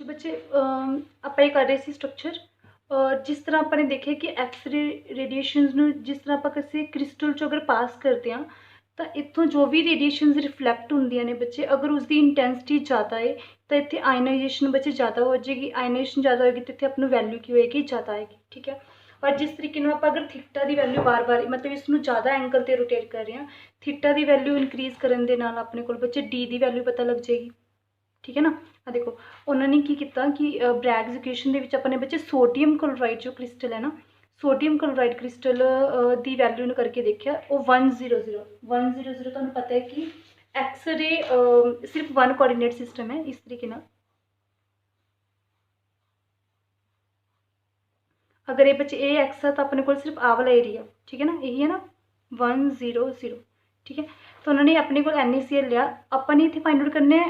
जी बच्चे ਆਪਾਂ ਇਹ ਕਰ ਰਹੇ ਸੀ ਸਟਰਕਚਰ ਜਿਸ ਤਰ੍ਹਾਂ ਆਪਾਂ ਨੇ ਦੇਖਿਆ ਕਿ ਐਕਸ-ਰੇ ਰੇਡੀਏਸ਼ਨਸ ਨੂੰ ਜਿਸ ਤਰ੍ਹਾਂ ਆਪਾਂ ਕਿਸੇ ਕ੍ਰਿਸਟਲ 'ਚੋਂ ਅਗਰ ਪਾਸ ਕਰਦੇ ਹਾਂ ਤਾਂ ਇੱਥੋਂ ਜੋ ਵੀ ਰੇਡੀਏਸ਼ਨਸ ਰਿਫਲੈਕਟ ਹੁੰਦੀਆਂ ਨੇ ਬੱਚੇ ਅਗਰ ਉਸਦੀ ਇੰਟੈਂਸਿਟੀ ਜ਼ਿਆਦਾ ਹੈ ਤਾਂ ਇੱਥੇ ਆਇਨਾਈਜੇਸ਼ਨ ਬੱਚੇ ਜ਼ਿਆਦਾ ਹੋ ਜਾਏਗੀ। ਆਇਨਾਈਜੇਸ਼ਨ ਜ਼ਿਆਦਾ ਹੋਏਗੀ ਤਾਂ ਇੱਥੇ ਆਪਾਂ ਨੂੰ ਵੈਲਿਊ ਕੀ ਹੋਏਗੀ ਜ਼ਿਆਦਾ ਆਏਗੀ। ਠੀਕ ਹੈ। और जिस तरीके ਨਾਲ ਆਪਾਂ ਅਗਰ ਥੀਟਾ ਦੀ ਵੈਲਿਊ ਬਾਰ-ਬਾਰ मतलब ਇਸ ਨੂੰ ਜ਼ਿਆਦਾ ਐਂਗਲ ਤੇ ਰੋਟੇਟ ਕਰ ਰਹੇ ਹਾਂ ਥੀਟਾ ਦੀ ਵੈਲਿਊ ਇਨਕਰੀਜ਼ ਕਰਨ ਦੇ ਨਾਲ ਆਪਣੇ ਕੋਲ ਬੱਚੇ ਡੀ ਦੀ ਵੈਲਿਊ ਪਤਾ ਲੱਗ ਜਾਏਗੀ। ठीक है ना। आ देखो उन्होंने की किया कि ब्रैग्स इक्वेशन के अपने बच्चे सोडियम क्लोराइड जो क्रिस्टल है ना सोडियम क्लोराइड क्रिस्टल की वैल्यू ने करके देखा वो 100 तुहानू पता है कि एक्स-रे सिर्फ वन कोऑर्डिनेट सिस्टम है इस तरीके ना अगर ये बच्चे ए एक्स है तो अपने को सिर्फ आ वाला एरिया ठीक है ना यही है ना 100 ठीक है। तो उन्होंने अपने को NaCl लिया अपन इतने फाइंड आउट करने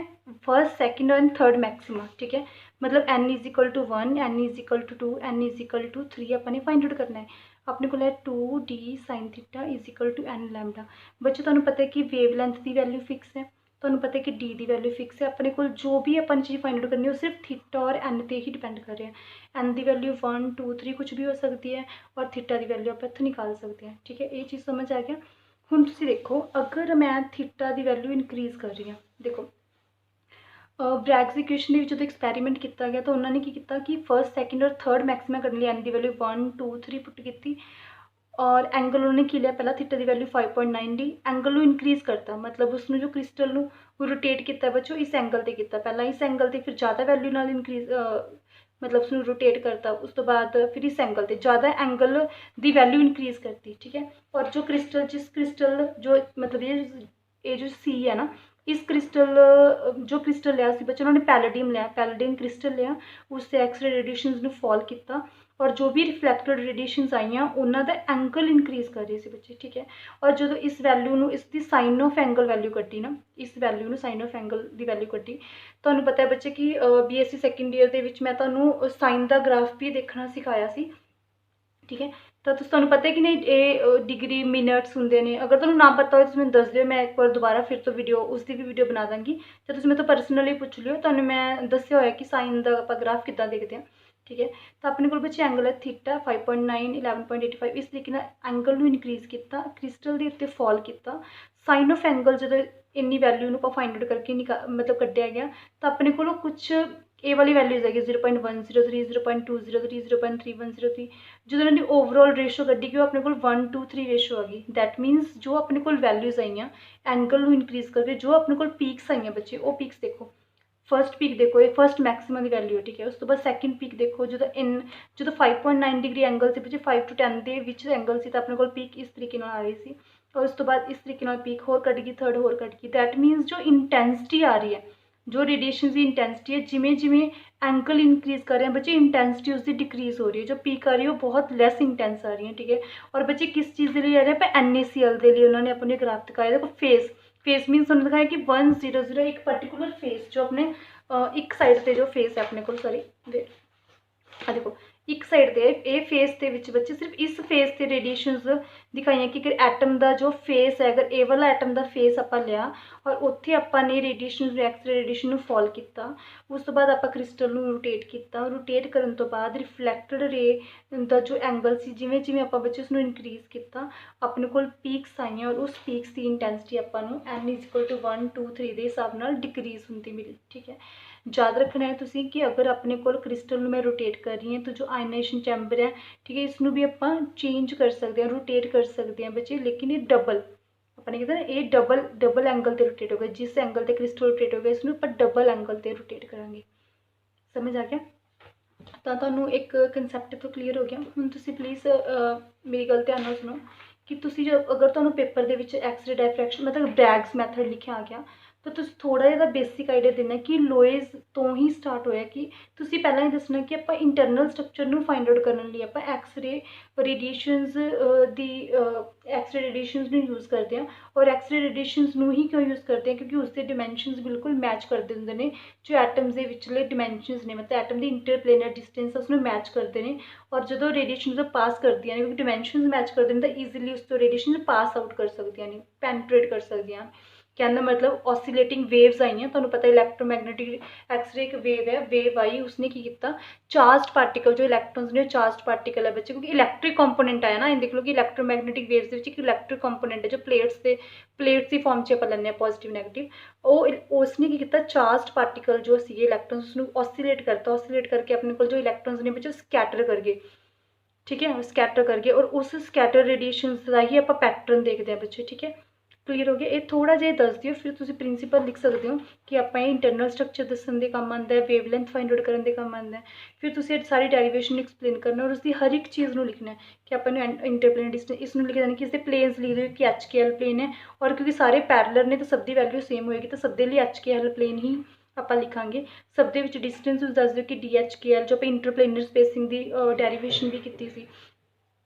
first second and third maxima ठीक है मतलब n is equal to 1 n is equal to 2 n is equal to 3 अपने फाइंड आउट करना है अपने को है 2d sin theta is equal to n lambda. बच्चों तुहानू पता है कि वेव लेंथ की वैल्यू फिक्स है तुहानू पता है कि डी की वैल्यू फिक्स है अपने को जो भी अपन चीज़ फाइंड आउट करनी है वो सिर्फ थीटा और एन पर ही डिपेंड कर रहे हैं। एन की वैल्यू 1 2 3 कुछ भी हो सकती है और थीटा की वैल्यू आप इत्थों निकाल सकते हैं। ठीक है ये चीज़ समझ आ गया। हुण तुसीं देखो अगर मैं थीटा की वैल्यू इनक्रीज़ कर रही हाँ देखो ब्रैग्स इक्वेशन के जो एक्सपैरीमेंट किया गया तो उन्होंने किया कि फर्स्ट सैकेंड और थर्ड मैक्सिमा करने लिए एन की वैल्यू 1 2 3 पुट की और एंगल उन्होंने की लिया पहला थीटा की वैल्यू 5.9 ली एंगल इनक्रीज़ करता मतलब उसने जो क्रिस्टल रोटेट किया बच्चों इस एंगल से किया पहला इस एंगल से फिर ज़्यादा वैल्यू नाल इनक्रीज़ मतलब उसने रोटेट करता उस तो बाद फिर इस एंगल से ज़्यादा एंगल की वैल्यू इनक्रीज़ करती। ठीक है। और जो क्रिस्टल जिस क्रिस्टल जो मतलब ये जो सी है ना इस क्रिस्टल जो क्रिस्टल लिया बच्चे उन्होंने पैलेडियम क्रिस्टल लिया उससे एक्स-रे रेडिएशनस फॉल किया और जो भी रिफ्लैक्टेड रेडिएशनस आईयां उन्होंने एंगल इनक्रीज़ कर रही थी बच्चे। ठीक है। और जो इस वैल्यू इसकी साइन ऑफ एंगल वैल्यू कट्टी ना इस वैल्यू साइन ऑफ एंगल की वैल्यू कट्टी तो पता है बच्चे कि BSc सैकेंड ईयर के मैं तो साइन का ग्राफ भी देखना सिखाया सी। ठीक है। तो तुहानू पता है कि नहीं ये डिग्री मिनट्स होंगे ने अगर तुहानू ना पता हो तो मैं दस दिओ मैं एक बार दोबारा फिर तो वीडियो उसकी भी वीडियो बना देंगी तो तुम मेरे तो परसनली पूछ लियो तुहानू मैं दस्या होया कि साइन का आप ग्राफ कितना देखते हैं। ठीक है। तो अपने को बच्चे एंगल है थीटा 5.9 11.85 इस तरीके एंगल इनक्रीज़ किया क्रिस्टल के उत्ते फॉल किया साइन ऑफ एंगल जो इन्नी वैल्यू आप फाइंड आउट करके मतलब कढ़िया गया तो अपने को कुछ ए वाली वैल्यूज है 0.103 0.203 0.3103 जो उन्होंने ओवरऑल रेशो कढ़ी कि अपने को 1 2 3 रेशो आ गई दैट मीनस जो अपने को वैल्यूज आई एंगल इनक्रीज़ करके जो अपने को पीक्स आई बच्चे वो पीक्स देखो फर्स्ट पीक देखो ये फर्स्ट मैक्सिमम की वैल्यू है। ठीक है। उस तो बाद सैकेंड पीक देखो जो इन जो 5.9 डिग्री एंगल से बच्चे 5 to 10 के विच एंगल से अपने को पीक इस तरीके आ रही थी और उस तो बाद इस तरीके पीक होर कट गई थर्ड होर कट गई दैट मीनस जो इंटेंसिटी आ रही है जो रेडिएशन की इंटेंसिटी है जिमें जिमें एंगल इनक्रीज़ कर रहे हैं बच्चे इंटेंसिटी उसकी डिक्रीज़ हो रही है जो पीक आ रही है वो बहुत लैस इंटेंस आ रही है। ठीक है। और बच्चे किस चीज़ के लिए आ रहे हैं NaCl के लिए उन्होंने अपने ग्राफ दिखाया देखो फेस मीनस उन्होंने दिखाया कि 100 एक पर्टिकुलर फेस जो अपने एक साइड से जो फेस है अपने को सॉरी देखो एक साइड से ये फेस के बच्चे सिर्फ इस फेस से रेडिएशनस दिखाई कि अगर एटम का जो फेस है अगर ए वाला एटम का फेस आप लिया और उत्थे अपने रेडिएशन एक्स-रे रेडिएशन फॉल किया उस तो बाद आप क्रिस्टल रोटेट किया रोटेट करने तो बाद रिफ्लैक्टेड रे का जो एंगल से जिमें जिमें आप बच्चे उसको इनक्रीज़ किया अपने को पीक्स आई और उस पीक्स की इंटेंसिटी आपको n = 1 2 3 के हिसाब से डिक्रीज़ होती मिली। ठीक है। याद रखना है तुसीं कि अगर अपने को क्रिस्टल मैं रोटेट कर रही हूँ तो जो आयनाइजेशन चैम्बर है ठीक है इसनों भी आप चेंज कर सकते हैं रोटेट कर सकते हैं बच्चे लेकिन ये डबल अपने कहते हैं ये डबल एंगल से रोटेट होगा जिस एंगल से क्रिस्टल रोटेट होगा इसनों आप डबल एंगल से रोटेट करांगे। समझ आ गया। तो तुहानू एक कंसैप्ट तो क्लीयर हो गया हुण तुसीं प्लीज़ मेरी गल ध्यान नाल सुनो कि तुसीं जो अगर तुहानू पेपर दे विच एक्स-रे डायफ्रैक्शन मतलब ब्रैग्स मैथड लिखिया आ गया तो तुसीं थोड़ा जिहा बेसिक आइडिया देना कि लोएज तो ही स्टार्ट होया कि तुसीं पहलां ही दसना कि आप इंटरनल स्ट्रक्चर नू फाइंड आउट करने लिए आप एक्स-रे रेडिएशनस दी एक्स-रे रेडिएशनस नू यूज़ करते हैं और एक्स-रे रेडिएशनस नू ही क्यों यूज़ करते हैं क्योंकि उसके डिमेंशनस बिल्कुल मैच करते होंदे ने जो एटम्स के विचले डिमेंशनस ने मतलब एटम की इंटरप्लेनर डिस्टेंस उसनू मैच करते हैं और जो रेडिएशन पास करदियां क्योंकि डिमेंशनस मैच करते हैं तो ईजीली उस तो रेडिएशन पास आउट कर सकदियां ने पेनट्रेट कर सकदियां कहने का मतलब ऑसीलेटिंग वेव्स आई हैं, तुहानूं पता इलैक्ट्रोमैगनैटिक एक्सरे एक वेव है, वेव आई, उसने की किया चार्ज पार्टिकल जो इलैक्ट्रॉन्स ने चार्ज पार्टिकल है बच्चे, क्योंकि इलैक्ट्रिक कंपोनेंट आया ना, इन देख लो कि इलैक्ट्रोमैगनैटिक वेव्स के एक इलैक्ट्रिक कंपोनेंट है जो प्लेट्स की फॉर्म च आप लैंने पॉजिटिव नैगेटिव, उसने की किया चार्ज पार्टिकल जो सी इलैक्ट्रॉन्स उसनूं ऑसीलेट करके अपने को जो इलैक्ट्रॉन्स ने बच्चे स्कैटर कर गए, ठीक है, स्कैटर कर गए, और उस स्कैटर रेडिएशन का ही आप पैटर्न देखते हैं बच्चे, ठीक है। क्लीयर हो गया, ये थोड़ा जिहा दस दिओ, फिर तुसीं प्रिंसीपल लिख सकते हो कि आप इंटरनल स्ट्रक्चर दस्सण दे काम आंदा है, वेवलेंथ फाइंड आउट करन दे काम आंदा है, फिर तुसीं सारी डेरिवेशन एक्सप्लेन करना और उसकी हर एक चीज़ को लिखना है कि आप इंटरप्लेन डिस्टेंस इसमें लिखे देना कि इसके प्लेन्स लिख दो कि HKL प्लेन है, और क्योंकि सारे पैरेलल ने तो सब की वैल्यू सेम होएगी, तो सब के लिए HKL प्लेन ही आप लिखांगे। सब दे विच डिस्टेंस दस दो कि DHKL जो आप इंटरप्लेनर स्पेसिंग की डेरिवेशन भी की सी,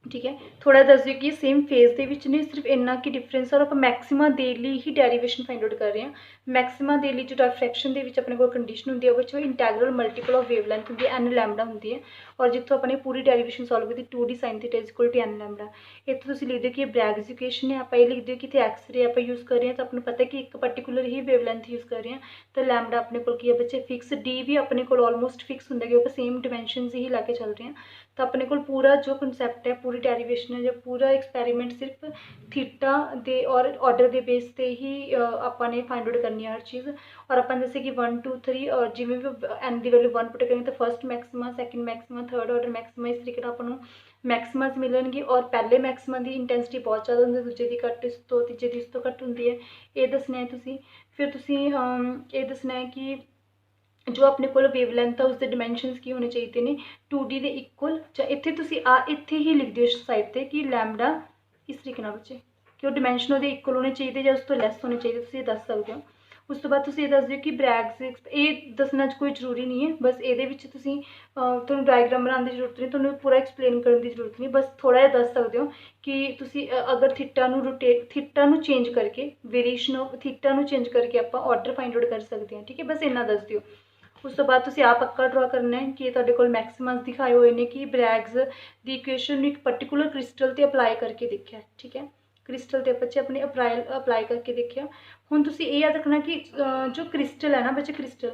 ठीक है। थोड़ा दस दिओ कि सेम फेज के विच नहीं, सिर्फ इन्ना की डिफरेंस और आप मैक्सिमा दे लिए ही डेरिवेशन फाइंड आउट कर रहे हैं। मैक्सिमा दे लिए जो डिफ्रैक्शन के विच अपने को कंडीशन होंगी है इंटैग्रल मल्टीपल ऑफ वेवलेंथ होंगी है, N लैम्बडा होंगी है, और जितों अपने पूरी डेरिवेशन सॉल्व की 2D sin theta is equal to N lambda. इतों तुसीं लिख दो कि ब्रैग्स इक्वेशन है, आप ये लिख दो कि इतने एक्सरे आप यूज़ कर रहे हैं, तो आपको पता है कि एक पर्टिकुलर ही वेवलेंथ यूज़ कर रहे हैं, तो लैम्बडा अपने को की है बच्चे फिक्स, डी भी अपने को ऑलमोस्ट फिक्स होंगे क्योंकि सेम डिमेंशन ही लैके चल रहे हैं। तो अपने को पूरा जो कंसैप्ट है, पूरी डेरिवेशन है, पूरा एक्सपैरीमेंट सिर्फ थीटा दे और ऑर्डर के बेस से ही आपने फाइंड आउट करनी है हर चीज़। और अपन जैसे कि 1 2 3 और जिमें भी N की वैल्यू 1 पुट करेंगे तो first maxima, second maxima, third order maxima, इस तरीके अपन मैक्सिमास मिलणगे, और पहले मैक्सिमा की इंटेंसिटी बहुत ज़्यादा होंगी, दूजे की घट, इस तो तीजे की इस तो घट होंगी है, ये दसना है तुसीं। फिर तुसीं ये दसना है कि जो अपने को वेवलेंथ है उसके डिमेंशनस की होने चाहिए ने 2D के इक्वल, इत्थे तुसीं इत्थे ही लिख दिओ साइड पर कि लैम्बडा इस तरीके बच्चे कि वो डिमेंशन वो इक्वल होने चाहिए या उस तो लैस होने चाहिए, तुसीं दस सकते हो। उस तो बाद तुसीं ये दस दिओ कि ब्रैग्स, ये दसना कोई जरूरी नहीं है, बस ये तुहानूं डायग्राम बनाने की जरूरत नहीं, तुहानूं पूरा एक्सप्लेन करने की जरूरत नहीं, बस थोड़ा जिहा दस सकते हो कि तुसीं अगर थीटा नूं चेंज करके वेरिएशन ऑफ थीटा नूं चेंज करके आप ऑर्डर फाइंड आउट कर सकते हैं, ठीक है, बस इन्ना दस दिओ। उस तो बाद तुसीं आप पक्का ड्रॉ करना है कि तुहाडे कोल मैक्सिमस दिखाए हुए हैं कि ब्रैग्स दी इक्वेशन एक पर्टिकुलर क्रिस्टल से अपलाई करके देखा, ठीक है, क्रिस्टल के बच्चे अपने अपलाई करके देखा। हुण तुसीं ये याद रखना कि जो क्रिस्टल है ना बच्चे, क्रिस्टल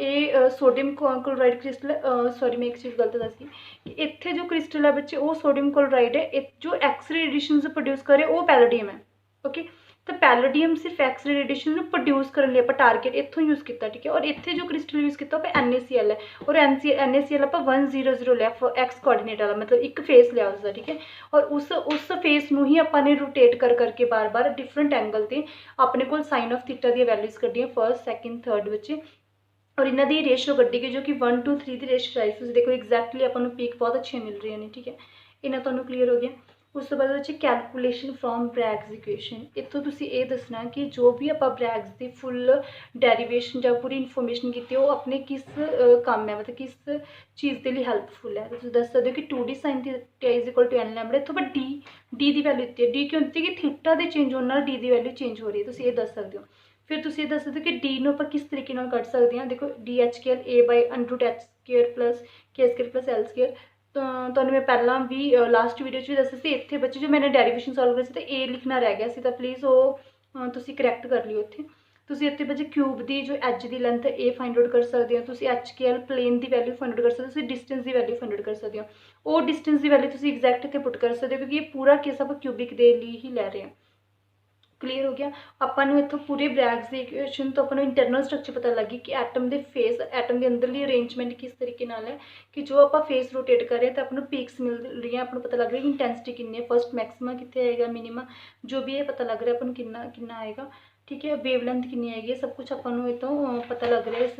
ये सोडियम क्लोराइड क्रिस्टल, सॉरी मैं एक चीज़ गलत दसी कि इत्थे जो क्रिस्टल है बच्चे वो सोडियम क्लोराइड है, जो एक्सरे रेडिएशन प्रोड्यूस करे वो पैलेडियम है, ओके। तो पैलेडियम सिर्फ एक्सरे रेडिएशन प्रोड्यूस करने लिए टारगेट इतों यूज़ किया, ठीक है, और इतने जो क्रिस्टल यूज़ किया NaCl है, और NaCl आप 100 लिया एक्स कोआर्डिनेट वाला, मतलब एक फेस लिया उसका, ठीक है, और उस फेस में ही अपने रोटेट कर करके बार बार डिफरेंट एंगल से अपने को साइन ऑफ थीटा दी वैल्यूज़ कड्डियां फर्स्ट सैकेंड थर्ड बच्चे, और इन्हों की रेशो कड्डी गई जो कि 1 2 3 की रेशो आई, देखो एग्जैक्टली अपन पीक बहुत अच्छे मिल रही हैं, ठीक है, इन्हें तुहानूं क्लीयर हो गया। उस तो बाद बच्चे कैलकुलेशन फ्रॉम ब्रैग्स इक्वेशन, इतों तुसीं ये दसना कि जो भी आप ब्रैग्स की फुल डेरिवेशन या पूरी इन्फॉर्मेशन की वो अपने किस काम है, मतलब किस चीज़ के लिए हेल्पफुल है, तो दस सकते हो कि 2D sin theta is equal to N lambda. इतों बाद डी की वैल्यू दी है, डी क्यों दी कि थीटा के चेंज होने डी की वैल्यू चेंज हो रही है, तुसीं ये दस सकते हो। फिर तुसीं दस सकते हो कि डी नूं आपां किस तरीके नाल कट सकते हैं, देखो DHKL A/√H² plus K² plus L², तो तुहानूं मैं पहला भी लास्ट वीडियो भी दस्सिया सी, इत्थे बच्चे जो मैंने डेरिवेशन सॉल्व करी सी तो ए लिखना रह गया सी, तो प्लीज़ वो तुसीं करैक्ट कर लिओ इत्थे। तुसीं इत्थे बच्चे क्यूब की जो एज की लेंथ ए फाइंड आउट कर सकते हो, तुसीं HKL प्लेन की वैल्यू फाइंड आउट कर सकते हो, तुसीं डिस्टेंस की वैल्यू फाइंड आउट कर सकते हो, वो डिस्टेंस की वैल्यू तुसीं एग्जैक्ट इत्थे पुट कर सकते हो क्योंकि ये पूरा केस आप क्यूबिक के लिए ही लै रहे हैं। क्लीयर हो गया, अपन इतों पूरे ब्रैग्स की इक्वेशन तो अपन इंटरनल स्ट्रक्चर पता लगी कि एटम के फेस एटम के अंदरली अरेंजमेंट किस तरीके नाल है कि जो आप फेस रोटेट कर रहे हैं तो अपन पीक्स मिल रही हैं, अपन पता लग रहा है कि इंटेंसिटी कितनी है, फर्स्ट मैक्सिमा कितने आएगा, मिनिमा जो भी है पता लग रहा है अपन कितना आएगा, ठीक है, वेवलेंथ कितनी आएगी, सब कुछ अपन इतों पता लग रहा है इस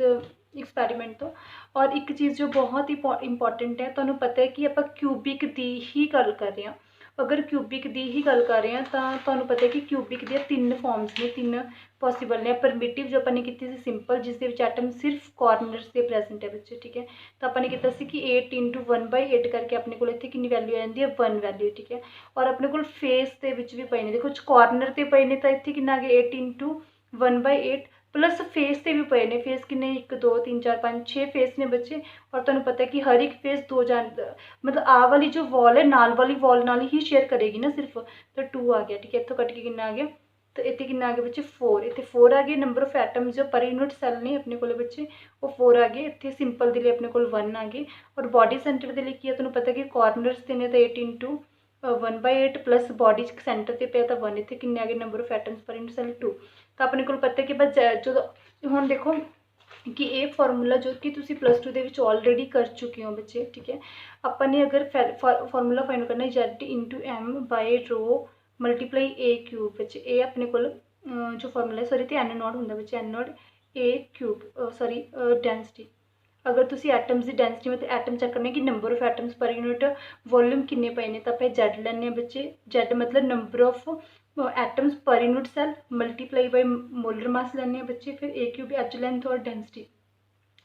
एक्सपैरीमेंट तो। और एक चीज़ जो बहुत ही इंपॉर्टेंट है, तुहानूं पता है कि आप क्यूबिक की ही गल कर रहे हैं, अगर क्यूबिक की ही गल कर रहे हैं तो तुहानूं पता है कि क्यूबिक दी 3 फॉर्म्स ने, 3 पॉसीबल ने। परमिटिव जो अपने की सिंपल जिसके एटम सिर्फ कॉर्नर्स से प्रेजेंट है बच्चे, ठीक है, तो अपने किया 8 × 1/8 करके अपने को इतने कितनी वैल्यू आ जाती है 1 वैल्यू, ठीक है, और अपने को फेस के भी पे ने, देखो कॉर्नर से पे ने तो इतने कि 8 × 1/8 प्लस फेस से भी पे ने, फेस किन्ने 1 2 3 4 5 6 फेस ने बच्चे, और तुहानूं पता है कि हर एक फेस 2 मतलब आ वाली जो वॉल है नाल वाली वॉल नाल ही शेयर करेगी ना सिर्फ, तो 2 आ गया, ठीक है, इतों कट के कितना आ गया तो इतने कितना आ गया बच्चे 4, इतने 4 आ गए। नंबर ऑफ एटम्स जो पर यूनिट सैल ने अपने को बच्चे वो 4 आ गए। इतने सिंपल के लिए अपने को 1 आ गए। और बॉडी सेंटर के लिए किया तुम्हें पता कि कॉर्नरस देने तो 8 इंटू 1/8 प्लस बॉडी सेंटर से पे तो 1, इतने कितने आ गए number of atoms per unit cell 2। तो अपने को पता कि बस जो हम देखो कि ये फॉर्मूला जो कि तुम +2 ਦੇ ਵਿੱਚ ऑलरेडी कर चुके हो बच्चे, ठीक है। अपन ने अगर फॉर्मूला फाइंड करना Z/m/ρ मल्टीप्लाई A³ बच्चे, ए अपने को जो फॉर्मूला सॉरी तो n0 होंगे बच्चे, n0 A³ सॉरी डेंसिटी। अगर तुम एटम्स की डेंसिटी मतलब एटम चेक करना कि number of atoms per unit volume किन्ने पे ने, तो आप Z लैने बच्चे। Z मतलब number of atoms per unit cell multiply by molar mass लैने बच्चे, फिर A³ एच लेंथ और डेंसिटी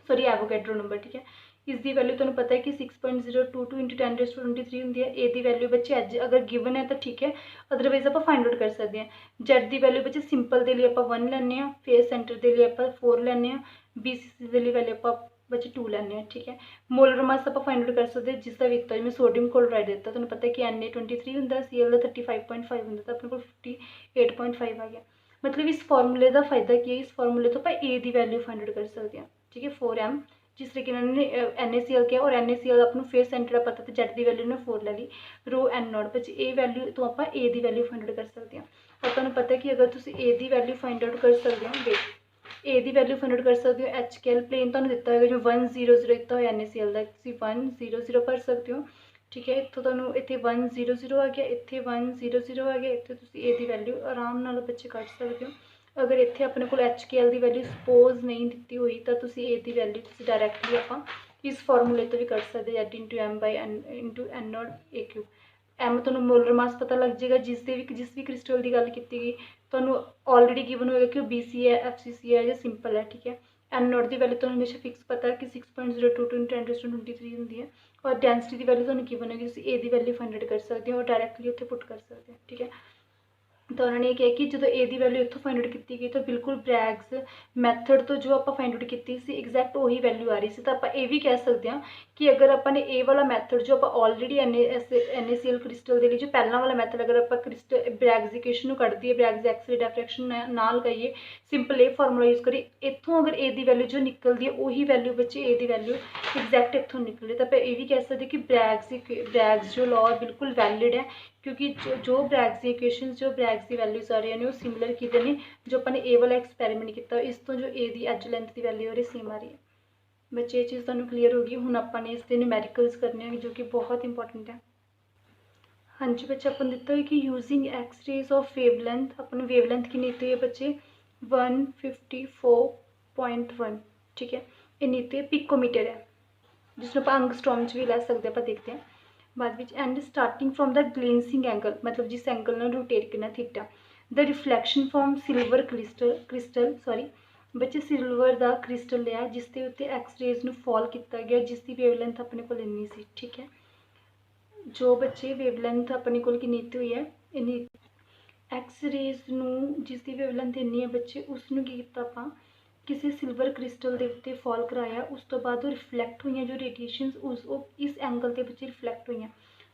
सॉरी एवोगैड्रो नंबर, ठीक है। इसकी वैल्यू तुम्हें पता है कि 6.022 × 10⁻23 होंगी है। ए की वैल्यू बच्चे एज अगर गिवन है तो ठीक है, अदरवाइज आप फाइंड आउट कर सकते हैं। जेड की वैल्यू बच्चे सिंपल के लिए आप 1 लैने, फेस सेंटर के लिए आप 4 लैने, BC के लिए वैल्यू आप बच्चे 2 लैने, ठीक है। मोलर मास आप फाइंड आउट कर सकते हैं जिसका भी जिम्मे सोडियम क्लोराइड दिता, तुम्हें पता है कि Na23 होंगे, Cl का 35.5 होंगे, तो अपने को 58.5 आ गया। मतलब इस फॉर्मूले का फायदा की है, इस फॉर्मूले तो आप ए की वैल्यू फाइंड आउट कर सकते हैं, ठीक है। 4m जिस तरीके इन्होंने NaCl किया, और NaCl अपना फेस सेंटर पता तो Z की वैल्यू ने 4 ले ली, रो n0 बच्चे ए वैल्यू तो आप ए की वैल्यू फाइंड आउट कर सकते हैं। और तुम्हें पता है कि अगर तुम ए की वैल्यू फाइंड आउट कर सकते हो, देख ए की वैल्यू फाइंड आउट कर सकते हो। HCl प्लेन तुम्हें दिता होगा जो 100 दिता हो NaCl का, 100 भर सकते हो, ठीक है। तो तुम्हें इतने 100 आ गया, इतने 100 आ गया, इतने तुम ए की वैल्यू आराम नाल बच्चे कट सकते हो। अगर इतने अपने को HCl की वैल्यू सपोज नहीं दी हुई तो ए की वैल्यू डायरैक्टली आप इस फॉर्मूले तो भी कर सकते Z/m/n0 A³। एम तो मोलर मास पता लग जाएगा जिस भी क्रिस्टल की गल की गई, तो ऑलरेडी गिवन होगा कि BC है, FCC है या सिंपल है, ठीक है। n0 की वैल्यू तो हमेशा फिक्स पता है कि 6.022 × 10⁻23 होंगी है। और डेंसिटी की वैल्यू तो गिवन होगी, ए की वैल्यू फाइंड आउट कर सकते हो और डायरैक्टली उत्थे पुट कर सकते हैं, ठीक है। तो उन्होंने ये कहा कि जो ए की वैल्यू इतों फाइंड आउट की गई तो बिल्कुल ब्रैग्स मैथड तो जो आप फाइंड आउट की सी एग्जैक्ट वही वैल्यू आ रही सी। तो आप ये भी कह सकते हैं कि अगर अपने ए वाला मैथड जो आप ऑलरेडी NaCl क्रिस्टल के लिए जो पहला वाला मैथड अगर आप क्रिस्टल ब्रैग्स की इक्वेशन कट दिए, ब्रैग्स एक्स-रे डिफ्रैक्शन ना लगाइए, सिंपल ये फॉर्मूला यूज करिए, इतों अगर ए की वैल्यू जो निकलती है वही वैल्यू बच्चे ए की वैल्यू एग्जैक्ट इतों निकले। तो आप ये भी कह सकते कि ब्रैग्स जो लॉ बिल्कुल वैलिड है, क्योंकि जो ब्रैग्स की इक्वेशन जो ब्रैग्स की वैल्यूज आ रही हैं वो सिमिलर किते हैं जो अपने ए वाला एक्सपैरीमेंट किया, इस तो जो ए की एज लेंथ की वैल्यू है सेम आ रही है। बच्चे ये चीज़ तुहानू क्लीयर होगी। हुण अपने इसके न्यूमैरिकल्स करने हैं जो कि बहुत इंपॉर्टेंट है। हाँ जी बच्चे, अपन दिता है कि using X-rays of wavelength, upon wavelength की नीति है बच्चे 154.1, ठीक है। ये नीति पिकोमीटर है जिसमें आप एंगस्ट्रॉम भी लै सकते, आप देखते हैं बाद में। And starting from the glancing angle मतलब जिस एंगल ने रोटेट करना theta, the reflection from silver crystal sorry बच्चे सिल्वर का क्रिस्टल लिया जिसके उत्ते एक्स-रेज में फॉल किया गया जिसकी वेवलेंथ अपने को इन्नी सी, ठीक है। जो बच्चे वेवलेंथ अपने को नीति हुई है इन्नी एक्स-रेज में जिसकी वेवलेंथ इन्नी है बच्चे उसनों की किया आप किसी सिल्वर क्रिस्टल के उत्ते फॉल कराया, उस तो बाद रिफ्लैक्ट हुई जो रेडिएशन इस एंगल के बच्चे रिफ्लैक्ट हुई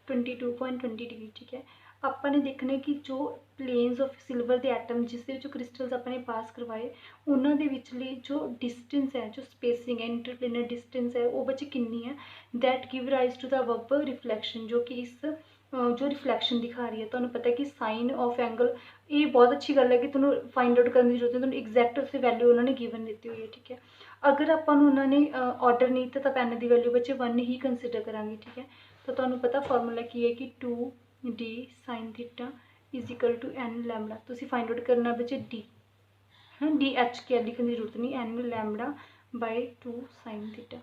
22.20 डिग्री, ठीक है। आपने देखना कि जो प्लेन्स ऑफ सिल्वर के एटम जिस क्रिस्टल्स अपने पास करवाए उन्होंने विचली जो डिस्टेंस है, जो स्पेसिंग है, इंटरप्लेनर डिस्टेंस है वो बच्चे कितनी है, that give rise to the above reflection, जो कि इस जो रिफ्लैक्शन दिखा रही है। तो पता है कि साइन ऑफ एंगल ये बहुत अच्छी गल है कि तुम्हें फाइंड आउट करने की जरूरत है, तुम्हें एग्जैक्ट उसकी वैल्यू उन्होंने गिवन दी हुई है, ठीक है। अगर अपन उन्होंने ऑर्डर नहीं दिता तो एन की वैल्यू बच्चे 1 ही कंसीडर करा, ठीक है। तो तुम्हें पता फॉर्मूला की है कि 2d sin theta is equal to n lambda. तो फाइंड आउट करना बच्चे डी, हाँ DH लिखने की जरूरत नहीं, n lambda by 2 sin theta,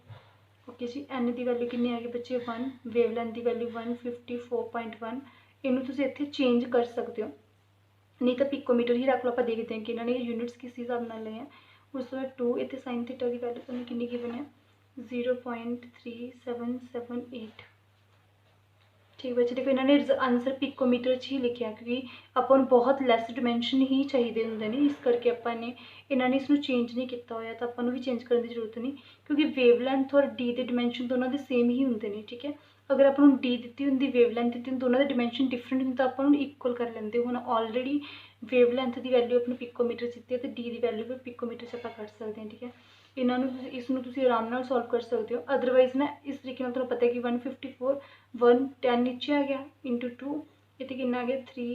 okay जी। n की वैल्यू कितनी आ गई बच्चे 1, वेवलेंथ की वैल्यू 154.1, इनू तुम इतने चेंज कर सकते हो, नहीं तो पिकोमीटर ही रख लो। आप देखते हैं कि इन्होंने यूनिट्स किस हिसाब न लिए हैं। उस बाद 2 इतने साइन थीटा की वैल्यू तुम्हें कितनी गिवन है 0.3778, ठीक बच्चे। देखो इन्होंने आंसर पिकोमीटर ही लिखा क्योंकि अपन बहुत लैस डिमेंशन ही चाहिए होंगे ने, इस करके अपने इन्होंने इसमें चेंज नहीं किया होया, तो अपन भी चेंज करने की जरूरत नहीं क्योंकि वेवलेंथ और डी के डिमेंशन दोनों के सेम ही होंगे ने, ठीक है। अगर अपन डी दी होंगी वेवलेंथ दी दोनों के डिमेंशन डिफरेंट होंगे तो अपन इक्वल कर लेंगे। हूँ ऑलरेडी ਵੇਵਲੈਂਥ ਦੀ ਵੈਲਿਊ ਆਪਣੀ ਪਿਕੋਮੀਟਰ 'ਚ ਦਿੱਤੀ ਹੈ ਤੇ ਡੀ ਦੀ ਵੈਲਿਊ ਵੀ ਪਿਕੋਮੀਟਰ 'ਚ ਆਪਾਂ ਕੱਢ ਸਕਦੇ ਹਾਂ। ਠੀਕ ਹੈ, ਇਹਨਾਂ ਨੂੰ ਇਸ ਨੂੰ ਤੁਸੀਂ ਆਰਾਮ ਨਾਲ ਸੋਲਵ ਕਰ ਸਕਦੇ ਹੋ। ਅਦਰਵਾਈਜ਼ ਨਾ ਇਸ ਤਰੀਕੇ ਨਾਲ ਤੁਹਾਨੂੰ ਪਤਾ ਹੈ ਕਿ 154 110 ਨੀਚੇ ਆ ਗਿਆ ਇੰਟੂ 2, ਇੱਥੇ ਕਿੰਨਾ ਆ ਗਿਆ 3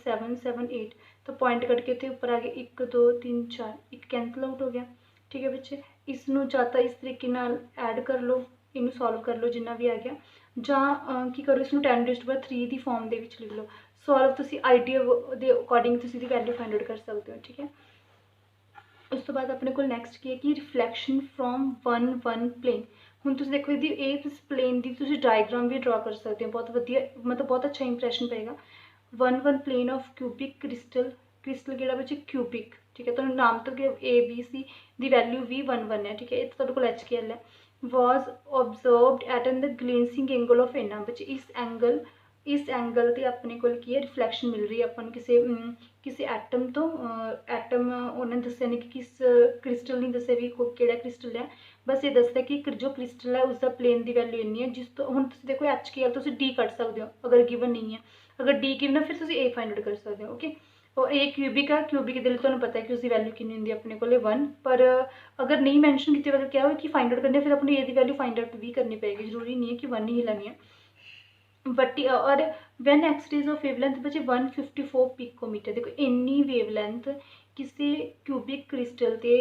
7 7 8, ਤਾਂ ਪੁਆਇੰਟ ਕੱਢ ਕੇ ਇੱਥੇ ਉੱਪਰ ਆ ਗਿਆ 1 2 3 4, ਇੱਕ ਕੈਂਸਲ ਆਊਟ ਹੋ ਗਿਆ। ਠੀਕ ਹੈ ਬੱਚੇ, ਇਸ ਨੂੰ ਜਾਂ ਤਾਂ ਇਸ ਤਰੀਕੇ ਨਾਲ ਐਡ ਕਰ ਲਓ, ਇਹਨੂੰ ਸੋਲਵ ਕਰ ਲਓ ਜਿੰਨਾ ਵੀ ਆ ਗਿਆ, ਜਾਂ ਕੀ ਕਰੋ ਇਸ ਨੂੰ 10⁻³ ਦੀ ਫਾਰਮ ਦੇ ਵਿੱਚ ਲਿਖ ਲਓ। ਸੋਲਵ ਤੁਸੀਂ ਆਈਡੀਆ ਦੇ ਅਕੋਰਡਿੰਗ ਤੁਸੀਂ ਇਹਦੀ ਵੈਲਿਊ ਫਾਈਂਡ ਆਊਟ ਕਰ ਸਕਦੇ ਹੋ। ਠੀਕ ਹੈ, ਉਸ ਤੋਂ ਬਾਅਦ ਆਪਣੇ ਕੋਲ ਨੈਕਸਟ ਕੀ ਹੈ ਕਿ ਰਿਫਲੈਕਸ਼ਨ ਫਰੋਮ 1 ਪਲੇਨ। ਹੁਣ ਤੁਸੀਂ ਦੇਖੋ ਇਹਦੀ ਇਸ ਪਲੇਨ ਦੀ ਤੁਸੀਂ ਡਾਇਗਰਾਮ ਵੀ ਡਰਾ ਕਰ ਸਕਦੇ ਹੋ, ਬਹੁਤ ਵਧੀਆ, ਮਤਲਬ ਬਹੁਤ ਅੱਛਾ ਇੰਪ੍ਰੈਸ਼ਨ ਪਏਗਾ। 1 plane of cubic crystal, crystal ਕਿਹੜਾ ਬੱਚੇ ਕਿਊਬਿਕ। ਠੀਕ ਹੈ, ਤੁਹਾਨੂੰ ਨਾਮ ਤੋਂ ਕਿ ABC ਦੀ ਵੈਲਿਊ ਵੀ 1 ਹੈ। ਠੀਕ ਹੈ, ਇਹ ਤੁਹਾਡੇ ਕੋਲ HKL ਹੈ। was observed at an the glancing angle of ਇੰਨਾ ਬੱਚੇ ਇਸ ਐਂਗਲ ਤੇ ਆਪਣੇ ਕੋਲ ਕੀ ਹੈ ਰਿਫਲੈਕਸ਼ਨ ਮਿਲ ਰਹੀ ਹੈ ਆਪਾਂ ਨੂੰ ਕਿਸੇ ਐਟਮ ਤੋਂ। ਐਟਮ ਉਹਨੇ ਦੱਸਿਆ ਨਹੀਂ ਕਿ ਕਿਸ ਕ੍ਰਿਸਟਲ ਨਹੀਂ ਦੱਸਿਆ ਵੀ ਕਿਹੜਾ ਕ੍ਰਿਸਟਲ ਹੈ, ਬਸ ਇਹ ਦੱਸਦਾ ਕਿ ਜੋ ਕ੍ਰਿਸਟਲ ਹੈ ਉਸਦਾ ਪਲੇਨ ਦੀ ਵੈਲਿਊ ਇੰਨੀ ਹੈ, ਜਿਸ ਤੋਂ ਹੁਣ ਤੁਸੀਂ ਦੇਖੋ HKL ਤੁਸੀਂ D ਕੱਢ ਸਕਦੇ ਹੋ ਅਗਰ ਗਿਵਨ ਨਹੀਂ ਹੈ। ਅਗਰ D ਗਿਵਨ ਹੈ ਫਿਰ ਤੁਸੀਂ A ਫਾਈਂਡ ਆਊਟ ਕਰ ਸਕਦੇ ਹੋ। ਓਕੇ, ਉਹ A ਕਿਊਬਿਕ ਆ, ਕਿਊਬਿਕ ਦੇ ਲਈ ਤੁਹਾਨੂੰ ਪਤਾ ਹੈ ਕਿ ਉਸਦੀ ਵੈਲਿਊ ਕਿੰਨੀ ਹੁੰਦੀ ਹੈ ਆਪਣੇ ਕੋਲ 1, ਪਰ ਅਗਰ ਨਹੀਂ ਮੈਂਸ਼ਨ ਕੀਤੀ ਵੈਲਿਊ ਕਿਹਾ ਹੋਵੇ ਕਿ ਫਾਈਂਡ ਆਊਟ ਕਰਨੀ ਫਿਰ ਆਪਣੀ A the value find out ਵੀ ਕਰਨੀ ਪਏਗੀ, ਜ਼ਰੂਰੀ ਨਹੀਂ ਹੈ ਕਿ 1 ਹੀ ਲੈਣੀ ਹੈ। बट और when X rays of wavelength बचे 154 पिकोमीटर। देखो इन्नी वेवलेंथ किसी क्यूबिक क्रिस्टल ते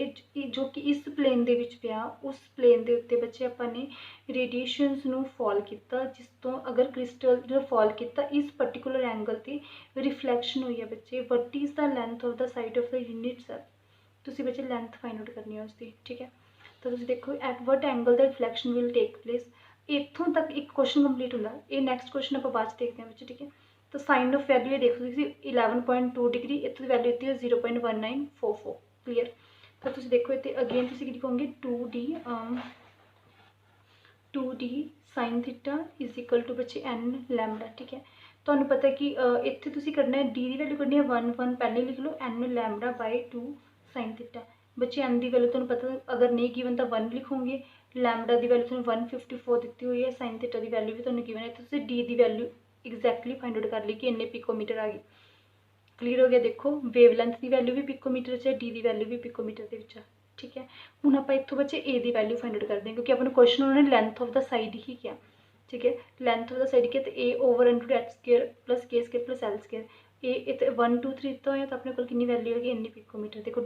जो कि इस प्लेन दे विच पिया, उस प्लेन दे उत्ते बच्चे आपां ने रेडिएशनस नू फॉल किया, जिस तो अगर क्रिस्टल जो फॉल किया इस पर्टिकुलर एंगल ते रिफ्लैक्शन हुई है बच्चे। What is the length of the side of the unit cell, तुसीं बच्चे लेंथ फाइंड आउट करनी है उसकी। ठीक है, तो तुसीं देखो at what angle the reflection will take place. इत्थों तक एक क्वेश्चन कंप्लीट होंदा, ये नैक्सट क्वेश्चन आप बाद देखते हैं बच्चे। ठीक है, तो साइन ऑफ वैल्यू देख लो 11.2 डिग्री, इतनी वैल्यू इतनी है 0.1944। क्लीयर, तो तुम देखो इतने अगेन तुम लिखोगे 2D sine theta is equal to बच्चे n लैम्बडा। ठीक है, तो पता है कि इतने तुम करना है D की वैल्यू करनी है 1 पहले लिख लो n lambda by 2 sine theta. बच्चे n की वैल्यू तुम्हें पता अगर नहीं गिवन तो 1 लिखोगे, लैम्बडा की वैल्यू तुम्हें 154 दी हुई है, साइन थीटा की वैल्यू भी तुम्हें गिवन है, तो डी की वैल्यू एग्जैक्टली फाइंड आउट कर ली कि इन्ने पिकोमीटर आ गई। क्लीयर हो गया, देखो वेवलेंथ की वैल्यू भी पिकोमीटर च है, डी की वैल्यू भी पिकोमीटर के विच है। ठीक है, हुण आप इत्थों बच्चे ए की वैल्यू फाइंड आउट करते हैं क्योंकि अपने क्वेश्चन उन्होंने लेंथ ऑफ द साइड ही किया। ठीक है, लेंथ ऑफ द साइड किया तो a over × h square plus k square plus l square, ए इतने 1 2 3 तो है, तो अपने को कितनी वैल्यू होगी इन्नी पिकोमीटर। देखो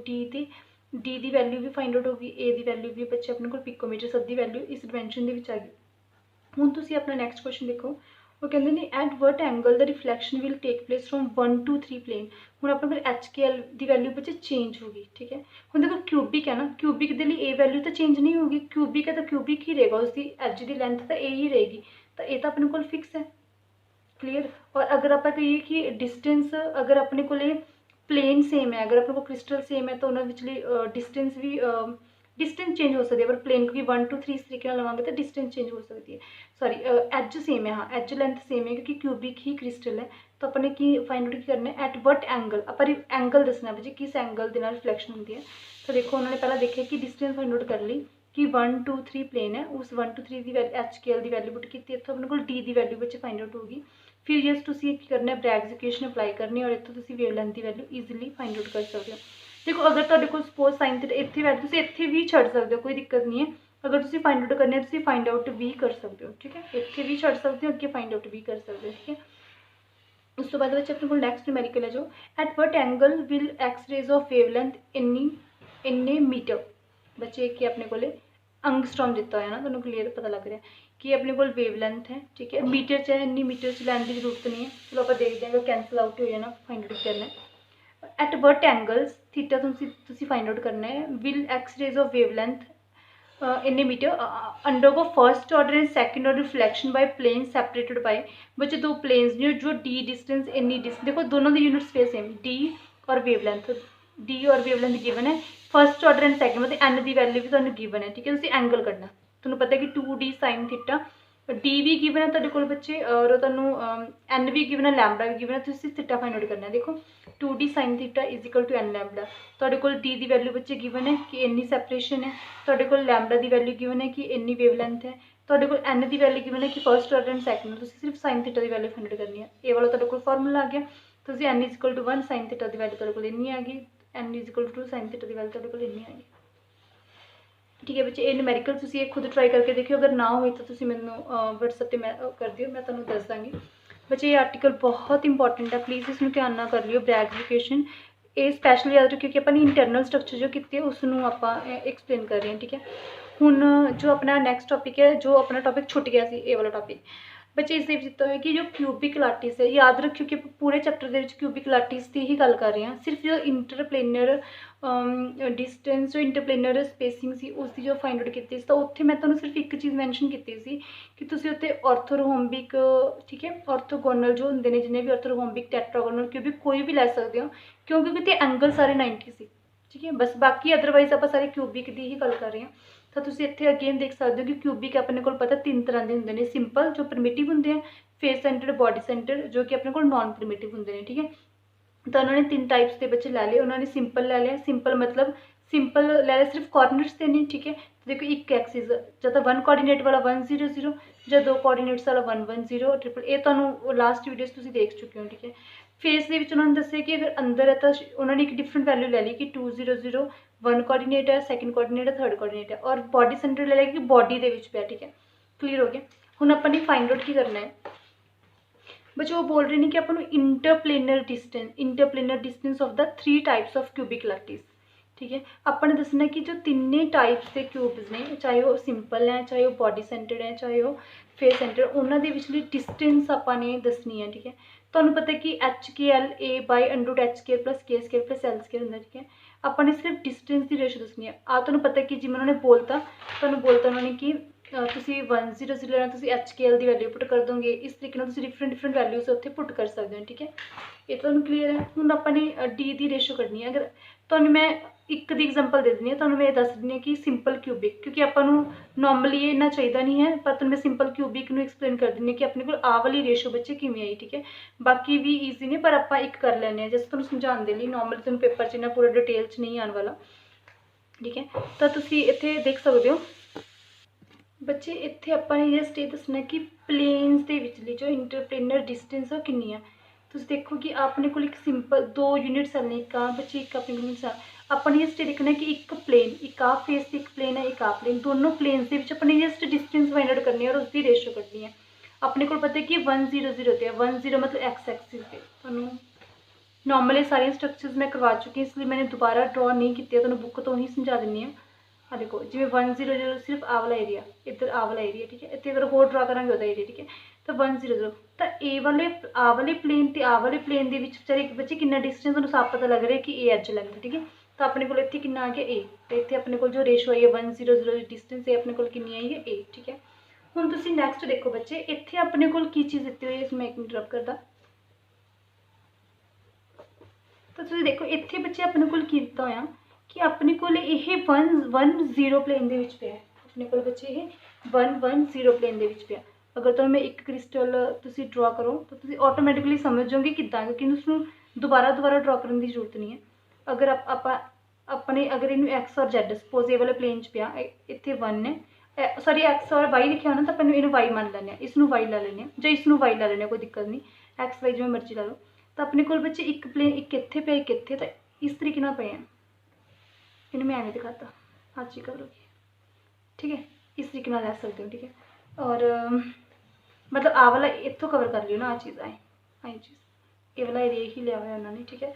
डी की वैल्यू भी फाइंड आउट होगी, ए की वैल्यू भी बच्चे अपने को पिकोमीटर, सब की वैल्यू इस डिमेंशन के आ गई। हुण तुसीं अपना नैक्सट क्वेश्चन देखो, वो कहते हैं at what angle the reflection will take place from 1 to 3 plane. हुण अपने कोल HKL की वैल्यू बच्चे चेंज होगी। ठीक है, हुण देखो क्यूबिक है ना, क्यूबिक के लिए ए वैल्यू तो चेंज नहीं होगी, क्यूबिक है तो क्यूबिक ही रहेगा, उसकी एज की लेंथ तो ए ही रहेगी, तो ये तो अपने को फिक्स है। क्लीयर, और अगर आप कहिए कि डिस्टेंस अगर अपने को प्लेन सेम है, अगर अपने को क्रिस्टल सेम है तो उन्होंने विचली डिस्टेंस भी डिस्टेंस चेंज हो सकती है, पर प्लेन क्योंकि 1 2 3 इस तरीके लवांगे तो डिस्टेंस चेंज हो सकती है। सॉरी एज सेम है, हाँ एज लेंथ सेम है क्योंकि क्यूबिक ही क्रिस्टल है, तो अपने की फाइंड आउट करना है एट वट एंगल, आप एंगल दसना बच्चे किस एंगल के रिफ्लैक्शन होती है। तो देखो उन्होंने पहला देखा कि डिस्टेंस फाइंड आउट कर ली कि 1 2 3 प्लेन है, उस 1 2 3 की वैल्यू HKL की वैल्यू पुट की, इतों अपने को डी की वैल्यू बच्चे फाइंड आउट होगी। फिर जस्ट तुम करना है ब्रैग्स इक्वेशन अप्लाई करनी और इतों तुम वेवलेंथ की वैल्यू ईजिली फाइंड आउट कर सकते हो। देखो अगर तुहाडे कोल सपोज साइन थीटा इत्थे वैल्यू तुसीं इत्थे भी छड्ड सकते हो, कोई दिक्कत नहीं है। अगर तुसीं फाइंड आउट करने तुसीं फाइंड आउट भी कर सकते हो। ठीक है, इत्थे भी छड्ड सकते हो, अगे फाइंड आउट भी कर सकते हो। ठीक है, उस तो बाद बच्चे अपने को नैक्सट न्यूमेरिकल है जो at what angle will X rays of wavelength इन्ने मीटर। बच्चे कि अपने को अंगस्ट्रॉम दिता है ना, तुहानूं क्लीयर पता लग रहा है कि अपने को वेवलेंथ है। ठीक है, मीटर च इन्नी मीटर च लैन की जरूरत नहीं है, चलो आप देखते हैं कैंसल आउट हो जाना, फाइंड आउट करना है एट वट एंगल्स थीटा तुसी फाइंड आउट करना है will X rays of wavelength इन्ने metre undergo first order and second order reflection by plane separated by बच्चे दो प्लेन्स ने जो डी डिस्टेंस इन्नी डिस्टेंस, देखो दोनों की यूनिट स्पेस सेम डी और वेवलेंथ गिवन है, फर्स्ट ऑर्डर एंड सेकंड मतलब एन की वैल्यू भी तुहानूं गिवन है। ठीक है, तुसीं एंगल करना, तुहानूं पता है कि 2D साइन थीटा डी भी गिवन है तुहाडे कोल बच्चे, और तुहानूं एन भी गिवन है, लैम्बडा भी गिवन है, तुसीं थीटा फाइंड आउट करना है। देखो 2D sine theta is equal to N lambda, तुहाडे कोल डी की वैल्यू बच्चे गिवन है कि इन्नी सैपरेशन है, तुहाडे कोल लैम्बडा की वैल्यू गिवन है कि इन्नी वेवलेंथ है, तुहाडे कोल एन की वैल्यू गिवन है कि फर्स्ट ऑर्डर एंड सेकंड, तुसीं सिर्फ साइन थीटा की वैल्यू फाइंड आउट करनी है। ये वाला तुहाडे कोल फार्मूला आ गया। ਤੁਸੀਂ n = 1 sin θ ਦੀ ਵੈਲਿਊ ਤੁਹਾਡੇ ਕੋਲ ਇੰਨੀ ਆ ਗਈ, n = 2 sin θ ਦੀ ਵੈਲਿਊ ਤੁਹਾਡੇ ਕੋਲ ਇੰਨੀ ਆ ਗਈ। ठीक है बच्चे, ये न्यूमेरिकल तुसीं खुद ट्राई करके देखियो, अगर ना हो तो तुसीं मैनूं WhatsApp ते कर दिओ, मैं तुहानूं दस दांगी। बच्चे ये आर्टिकल बहुत इंपॉर्टेंट है, प्लीज़ इसमें ध्यान ना कर लियो। ब्रैग एजुकेशन ये स्पैशल याद रखियो कि अपनी इंटरनल स्ट्रक्चर जो की उसनूं आपां एक्सप्लेन कर रहे हैं। ठीक है, हुण जो अपना नैक्सट टॉपिक है, जो अपना टॉपिक छुट गया सी, ये वाला टॉपिक बच्चे इस दिता है कि जो क्यूबिक लाटिस है, याद रखियो कि पूरे चैप्टर के क्यूबिक लाटिस की ही गल कर रहे हैं। सिर्फ जो इंटरप्लेनर डिस्टेंस, जो इंटरप्लेनर स्पेसिंग सी उसकी जो फाइंड आउट की, तो उत्थे मैं तुहानूं सिर्फ एक चीज़ मैंशन की सी कि तुसीं उत्थे ऑर्थोरोम्बिक, ठीक है, ऑर्थोगोनल जो होंदे ने, जिन्हें भी ऑर्थोरोम्बिक, टैट्रागोनल, क्यूबिक कोई भी लै सकते हो, क्योंकि उत्ते एंगल सारे 90 सी। ठीक है, बस बाकी अदरवाइज आप सारे क्यूबिक की ही गल कर रहे हैं। तो तुसीं इत्थे अगेन देख सकते हो कि क्यूबिक अपने को पता 3 तरह के होंदे ने, सिंपल जो प्रिमिटिव होंदे हैं, फेस सेंटर्ड, बॉडी सेंटर्ड, जो कि अपने को नॉन प्रिमिटिव होंदे ने। ठीक है, तो उन्होंने 3 टाइप्स के बच्चे लै लिए। उन्होंने सिंपल लै लिया, सिंपल मतलब सिंपल लै लिया सिर्फ कॉर्डिनेट्स देने। ठीक है, तो देखो एक एक्सिस जब 1 कोआर्डिनेट वाला 1 0 0, जो 2 कोआर्डिनेट्स वाला 1 1 0 ट्रिपल, ये तुहानूं लास्ट वीडियोस तुसीं देख चुके हो। ठीक है, फेस के उन्होंने दस्सिया कि अगर अंदर है तो उन्होंने एक डिफरेंट वैल्यू लै ली कि 2 0 0 1 कोआर्डिनेट है, सैकेंड कोआर्डिनेट है, थर्ड कोआर्डिनेट है, और बॉडी सेंटर ले लिया कि बॉडी के पे। ठीक है, क्लीयर हो गया। हुण अपनी फाइंड आउट की करना है बच्चे, वो बोल रहे हैं कि अपन interplanar distance of the 3 types of cubic lattice. ठीक है, अपने दसना कि जो तिन्ने टाइप्स के क्यूब्स ने, चाहे वो सिंपल है, चाहे वो बॉडी सेंटर्ड है, चाहे वो फेस सेंटर्ड, उन्होंने दे विचली डिस्टेंस आपने दसनी है। ठीक है, तुहानूं पता है कि HKL/√H² + K² + L² होंदा। ठीक है, अपने सिर्फ डिस्टेंस की रेशो दसनी है। तुहानूं पता है कि जिवें उन्होंने बोलता उन्होंने कि तुसीं 1 0 0 लेना, तुसीं HKL की वैल्यू पुट कर दोगे, इस तरीके नाल तुसीं डिफरेंट वैल्यूज उत्थे पुट कर सकते हो। ठीक है, ये तुहानूं क्लीयर है। हुण अपने D की रेशो कढनी है। अगर तुहानूं मैं एक दी एग्जांपल दे दिंदी हां, तुहानूं मैं दस दिंदी हां कि सिंपल क्यूबिक, क्योंकि आपां नूं नॉर्मली ये इन्ना चाहिए नहीं है, पर तुहानूं मैं सिंपल क्यूबिक नूं एक्सप्लेन कर दिंदी कि अपने कोल आ वाली रेशो बच्चे किवें आई। ठीक है, बाकी भी ईजी ने, पर आपां एक कर लैंदे हां जस्ट तुहानूं समझाउण दे लई। नॉर्मली तुहानूं पेपर च इन्ना पूरा डिटेल च नहीं आने वाला। ठीक है, तो तुसीं इत्थे देख सकते हो बच्चे, इत्थे आपां ने जस्ट ये दसना कि प्लेन्स दे विचली जो इंटरप्लेनर डिस्टेंस है कितनी है। तुसीं देखो कि अपने को एक सिंपल 2 यूनिट सेल ने, एक बच्चे एक अपने यूनिट सेल, अपने जस्ट देखना कि एक प्लेन, एक आ फेस एक प्लेन है, एक आ प्लेन, दोनों प्लेन्स के अपने जस्ट डिस्टेंस फाइंड आउट करनी है और उसकी रेशो कढनी है। अपने को पता है कि 1 0 0 पे 1 0 मतलब एक्स एक्सिस पे। तुहानूं नॉर्मली सारे स्ट्रक्चर्स मैं करवा चुकी हूँ, इसलिए मैंने दोबारा ड्रॉ नहीं किए, तुहानूं बुक तो ही समझा दिंदी हूँ। हाँ देखो, जिवें 1 0 0 सिर्फ आ वाला एरिया, इधर आ वाला एरिया। ठीक है, इतने अगर होर ड्रॉ करांगे उहदा एरिया। ठीक है, तो 1 0 0, तो ए वाले आ वाले प्लेन ते आ वाले प्लेन के बेचारे एक बच्चे कितना डिस्टेंस तुहानूं साफ पता लग रहा है कि ए एज लैंथ। ठीक है, तो अपने को इत्थे कितना आ गया ए, तो इत्थे अपने को जो रेशो आई है 1 0 0 डिस्टेंस, अपने को कितनी आई है ए। ठीक है, हुण तुसीं नैक्सट देखो बच्चे, इत्थे अपने को की चीज़ दित्ती हुई है, इसमें एक इंटरप्ट करदा। तो तुसीं देखो इत्थे बच्चे अपने को की दित्ता होया कि अपने को 1 1 0 प्लेन के पे है। अपने को बच्चे ये 1 1 0 प्लेन के पे है। अगर तो मैं एक क्रिस्टल तुसीं ड्रॉ करो तो तुसीं ऑटोमैटिकली समझ जाओगे किद्दां, क्योंकि उसनूं दोबारा ड्रॉ करने की जरूरत नहीं है। अगर अपने अगर इनू एक्स और जैड सपोज ये वाले प्लेन च पिया, इत्थे 1 है, सॉरी एक्स और वाई लिखा होना, तो अपन इनू वाई मान लैंदे, इसनूं वाई लै लैंदे, जो इसनूं वाई लै लैंदे, कोई दिक्कत नहीं, एक्स वाई जिवें मर्जी ला लो। तो अपने को बच्चे एक प्लेन एक इत्थे पे एक इत्थे, तो इस तरीके नाल पे हैं। इन्हें मैं एवं दिखाता, आज ही कवर होगी। ठीक है, इस तरीके नाल लै सकते हो। ठीक है, और मतलब आ वाला इत्थों कवर कर लियो ना, आ चीज़ आई चीज़ ये वाला एरिया ही लिया हुआ उन्होंने। ठीक है,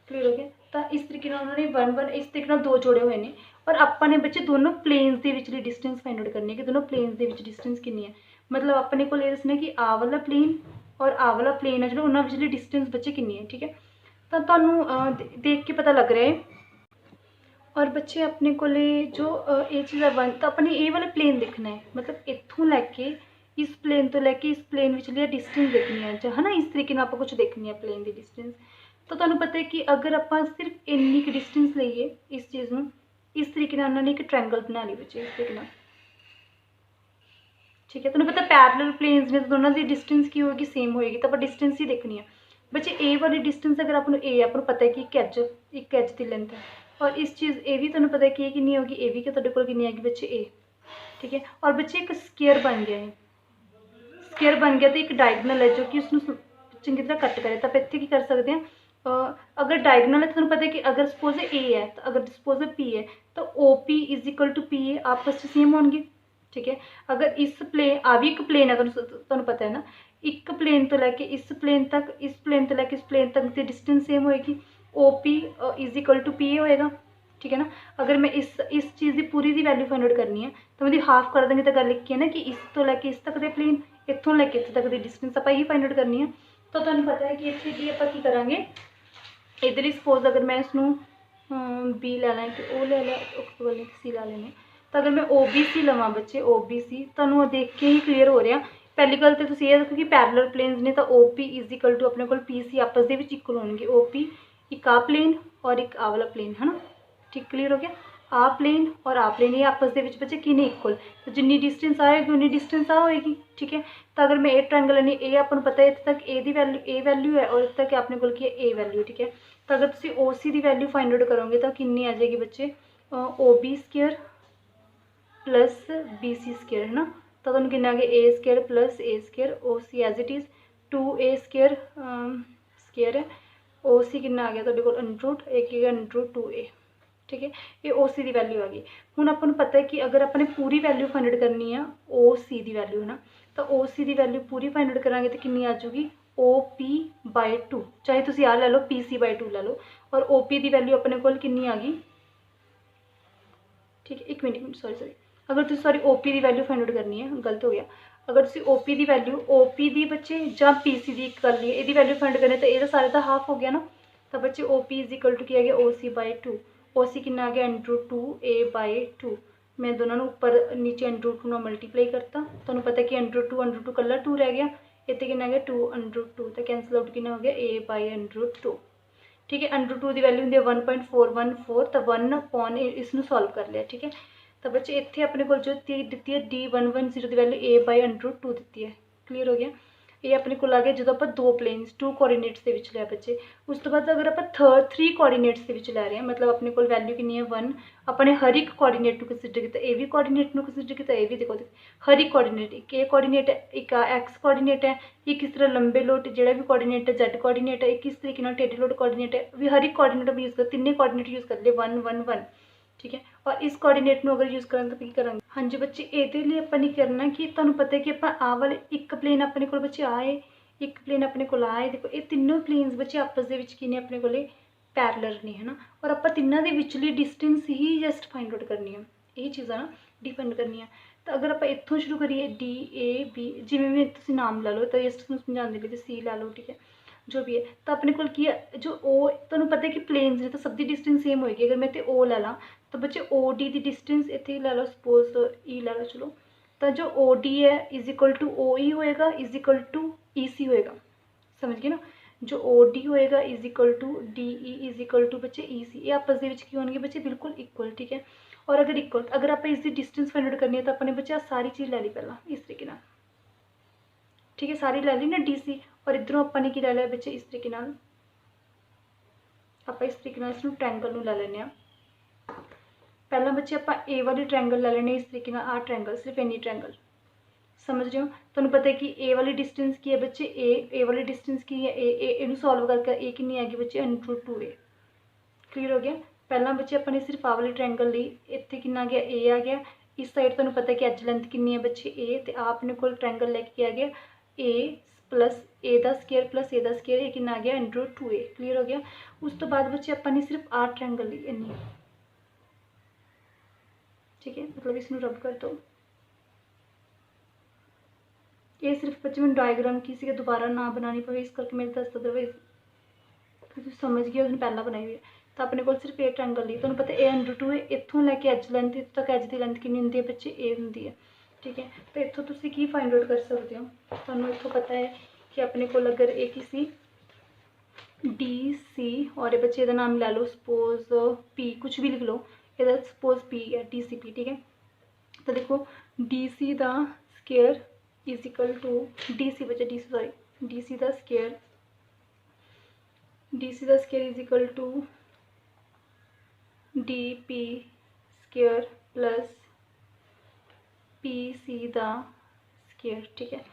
क्लीयर हो गया। तो इस तरीके नाल उन्होंने 1 1 इस तरीके नाल 2 जोड़े हुए हैं, और अपने बच्चे दोनों प्लेन्स के विचली डिस्टेंस फाइंड आउट करनी है कि दोनों प्लेन्स के विच डिस्टेंस कितनी है। मतलब अपने को ये दसना कि आ वाला प्लेन और आ वाला प्लेन है जो उन्होंने विचली डिस्टेंस बच्चे कितनी है। ठीक है, तो तुहानूं देख के पता लग रहा है। और बच्चे अपने को जो ये चीज़ है 1, तो अपने ये वाला प्लेन देखना है, मतलब इत्थों लैके इस प्लेन तो लैके इस प्लेन विचली डिस्टेंस देखनी है, है ना, इस तरीके आप कुछ देखनी है प्लेन की डिस्टेंस। तो तुहानूं पता है कि अगर आप सिर्फ इन्नी की डिस्टेंस लीए इस चीज़ में, इस तरीके उन्होंने एक ट्रायंगल बना ली बच्चे इस तरीके। ठीक है, तुहानूं पता पैरेलल प्लेन्स ने तो दोनों की डिस्टेंस की होगी, सेम होएगी, तो आप डिस्टेंस ही देखनी है बच्चे। ए वाली डिस्टेंस अगर आपको ए आपको पता है कि एक एज की लेंथ है, और इस चीज़ ए भी तुहानूं पता है कि कितनी होगी, ए भी कि तुहाडे कोल कितनी आएगी बच्चे ए। ठीक है, और बच्चे एक स्केयर बन गया है, स्केयर बन गया तो एक डायगनल है जो कि उसनूं चंगी तरह कट करें। तो आप इत्थे की कर सकते हैं, अगर डायगनल है तो तुहानूं पता है कि अगर सपोज ए है तो अगर सपोज पी है तो O P is equal to P A आपस में सेम होंगे। ठीक है, अगर इस प्लेन आ भी एक प्लेन है, तुहानूं पता है ना, एक प्लेन तो लैके इस प्लेन तक, इस प्लेन तो लैके इस प्लेन तक की डिस्टेंस सेम होएगी, O P is equal to P A होएगा। ठीक है ना, अगर मैं इस चीज़ की पूरी की वैल्यू फाइंड आउट करनी है तो मैं हाफ कर देंगे तो गल लिखी है ना कि इस तो लैके इस तक के प्लेन, इत्थों लैके इत्थे तक की डिस्टेंस आप यही फाइंड आउट करनी है। तो तुहानूं पता है कि इत्थे की आपां की करांगे, इधर ही सपोज अगर मैं इसनूं बी लै ला कि ओ लै ला, सी ला लेने, तो अगर मैं ओ बी सी लवां बच्चे, ओ बी सी तुहानूं देख के ही क्लीयर हो रहा। पहली गल तो तुसीं ये देखो कि पैरलल प्लेन्स ने, तो O P is equal to अपने कोल पी सी आपस दे विच इक्वल होणगे। ओ पी एक आ प्लेन और एक आ वाला प्लेन है ना, ठीक क्लीयर हो गया। आ प्लेन और आ प्लेन ये आपस दे विच बच्चे किने इक्वल, तो जिन्नी डिस्टेंस आएगी उन्नी डिस्टेंस आ होएगी। ठीक है, तो अगर मैं ए ट्रायंगल लैनी, ए आपको पता है इत्थे तक ए दी वैल्यू ए वैल्यू है और इत्थे तक अपने कोल की है ए वैल्यू। ठीक है, तो अगर तुसीं ओ सी की वैल्यू फाइंड आउट करोगे तो कितनी आ जाएगी बच्चे, O B square plus B C square है ना, तो तुहानूं कितना आ गया a square plus a square, O C as it is two a square square है, ओ सी कितना आ गया तुहाडे कोल अंडर एक अंडर टू ए। ठीक है, ये ओ सी की वैल्यू आ गई। हुण आपां नूं पता है कि अगर अपने पूरी वैल्यू फाइंड आउट करनी है ओ सी की वैल्यू है ना, तो ओ सी की वैल्यू पूरी फाइंड आउट करांगे तो कितनी आ जाऊगी, ओ पी बाय टू, चाहे तुसीं आ लै लो पी सी बाय टू लै लो, और ओ पी की वैल्यू अपने कोल कितनी आ गई। ठीक है, एक मिनट सॉरी अगर तुसीं सॉरी ओ पी की वैल्यू फाइंड आउट करनी है, गलत हो गया, अगर तुसीं ओ पी की वैल्यू ओ पी की बच्चे जां पी सी की कर ली ये वैल्यू फाइंड करनी, तो ये सारे का हाफ हो गया ना, तो बच्चे O P is equal to क्या गया, ओ सी बाय टू, ओ सी कितना आ गया under two A by two. मैं दोनों ऊपर नीचे अंडर टू ना मल्टीप्लाई करता, तुहानूं पता है कि अंडर टू कल्ला टू रह गया, इतने कितना आ गया टू अंडर टू, तो कैंसल आउट कितना हो गया ए बाय अंडर टू। ठीक है, अंडर टू की वैल्यू होंगी 1.414, तो 1 अपॉन इसनूं सॉल्व कर लिया। ठीक है, तो बच्चे इत्थे अपने को जो दी है D110 की value A by under two दी है। क्लीयर हो गया, ये अपने को आ गया जो आप दो प्लेन्स टू कोऑर्डिनेट्स के लिया बच्चे। उस तो बाद अगर आप थ्री कोऑर्डिनेट्स के लै रहे हैं, मतलब अपने को वैल्यू कितनी है 1, अपने हर एक कोऑर्डिनेट को कंसीडर किया, ए भी कोऑर्डिनेट को कंसीडर किया, ए भी देखो हर एक कोऑर्डिनेट, एक ए कोऑर्डिनेट है, एक एक्स कोऑर्डिनेट है, एक किस तरह लंबे लोट जो भी कोऑर्डिनेट है जेड कोऑर्डिनेट है, एक किस तरीके टेढ़े लोट कोऑर्डिनेट है, भी हर एक कोऑर्डिनेट भी यूज़ कर, तीनों कोऑर्डिनेट यूज़ कर लिए 1 1 1। ठीक है, और इस कोऑर्डिनेट में अगर यूज़ करें तो की करेंगे, हाँ जी बच्चे ये लिए अपन करना कि तुहानूं पता है कि आप आ वाले एक प्लेन अपने को बच्चे आए, एक प्लेन अपने को आए, देखो ये तीनों प्लेन्स बच्चे आपस के की ने अपने को पैरलर ने है ना, और आप तिन्हों के विचली डिस्टेंस ही जस्ट फाइंड आउट करनी है, यही चीज़ है ना डिफाइंड करनी है। तो अगर आप इत्थों शुरू करिए डी ए बी जिमें भी तुसीं नाम लै लो, तो जस्ट समझाने के लिए सी लै लो। ठीक है, जो भी है, तो अपने को की जो ओ तुहानूं पता है कि प्लेन्स ने तो सब की डिस्टेंस सेम होएगी। अगर मैं ओ लै ला तो बच्चे ओ डी की डिस्टेंस इतने लै लो, सपोज ई लै लो, चलो, तो जो ओ डी है is equal to O E होएगा, is equal to E C होएगा, समझ गए ना, जो ओ डी होएगा is equal to D E is equal to बच्चे ई सी, ये आपस के की होंगे बच्चे बिल्कुल इक्वल। ठीक है, और अगर इक्वल अगर आप इसकी डिस्टेंस फाइंड आउट करनी है तो अपने बच्चे सारी चीज़ लै ली पहला इस तरीके नाल। ठीक है, सारी लै ली ना डी सी, और इधरों अपने की लै लिया बच्चे इस तरीके नाल, आप इस तरीके नाल इसनूं ट्रायंगल नूं लै लैंदे आ। पहला बच्चे आप ए वाली ट्रायंगल लै लैने इस तरीके नाल, आ ट्रायंगल सिर्फ इन्नी ट्रायंगल, समझ रहे हो, तुहानूं पता है कि ए वाली डिस्टेंस की है बच्चे, ए वाली डिस्टेंस की है ए, इनू सॉल्व करके ए कितनी आएगी बच्चे अंडर टू ए। क्लीयर हो गया, पहला बच्चे अपने सिर्फ आ वाली ट्रायंगल ली, इत्थे कितना आ गया ए आ गया, इस साइड तुहानूं पता है कि एज लेंथ कितनी है बच्चे ए, तो आ अपने को ट्रायंगल लैके आ गया ए प्लस ए का स्केयर प्लस ए का स्केयर, ये कितना आ गया अंडर टू ए। क्लीयर हो गया, उस तो बाद बच्चे अपनी सिर्फ आ ट्रायंगल ली इन्नी। ठीक है, मतलब इसमें रब कर दो, ये सिर्फ बच्चे मैं डायग्राम किसी का दोबारा ना बनानी पवे इस करके मेरे दस, अदरवाइज तुम समझ गए उसने पहला बनाई हुई है। तो अपने को सिर्फ ए ट्रायंगल ली, तुहानूं पता ए अंडर टू है, इत्थों लैके एज लेंथ इत्थों तक एज की लेंथ कितनी होंदी है बच्चे ए होंदी है। ठीक है, तो इत्थों तुसीं की फाइंड आउट कर सकते हो, तुहानूं इत्थों पता है कि अपने को अगर ए किसी डी सी और ये बच्चे का नाम लै लो सपोज पी, कुछ भी लिख लो, ये सपोज पी है डी सी पी। ठीक है, तो देखो डी सी का square is equal to D C बच्चे D C sorry D C का स्केयर, डी सी का square is equal to D P square plus P C का स्केयर। ठीक है,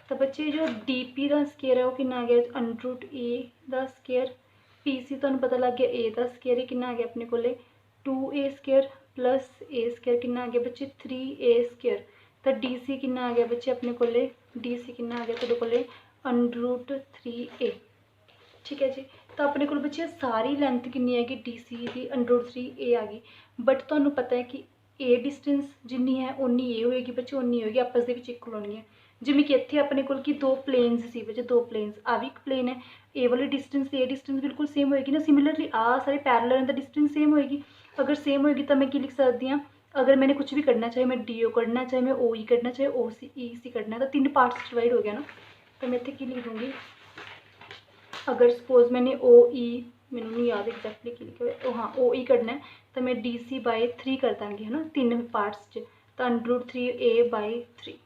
तो बच्चे जो डी पी का स्केयर है वो कितना आ गया अंडर ए का स्केयर, पी सी तुहानूं पता लग गया ए का स्केयर ही कितना आ गया अपने को 2a square plus a square कितना आ गया बच्चे 3a स्केयर। तो डी सी कितना आ गया बच्चे अपने को डी सी कितना आ गया तुहाडे कोले अंडर 3a। ठीक है जी। तो अपने को बच्चे सारी लेंथ कितनी हैगी डी सी की अंडर 3a आ गई, बट तुहानूं पता है कि ए डिस्टेंस जिन्नी है उन्नी ए होएगी बच्चे, उन्नी होएगी आपस दे विच इक्वल होनी है। जिवें कि इत्थे अपने कोल कि दो प्लेन्स सी बच्चे, दो प्लेन्स आ भी एक प्लेन है, ए वाली डिस्टेंस ए डिस्टेंस बिल्कुल सेम होएगी ना। सिमिलरली आ सारे पैरेलल दा डिस्टेंस सेम होएगी। अगर सेम होएगी तो मैं की लिख सकती हाँ, अगर मैंने कुछ भी करना, चाहे मैं डी ओ करना, चाहे मैं ओ ई करना, चाहे ओ सी ई सी करना, तो 3 पार्ट्स डिवाइड हो गया ना। तो मैं इत्थे की लिख दूँगी, अगर सपोज मैंने ओ ई, मैंने नहीं याद एग्जैक्टली की लिखा है, हाँ ओ ई करना है, तो मैं डी सी बाय 3 कर देंगे है ना 3 पार्ट्स च, तो अंडर 3a बाय 3।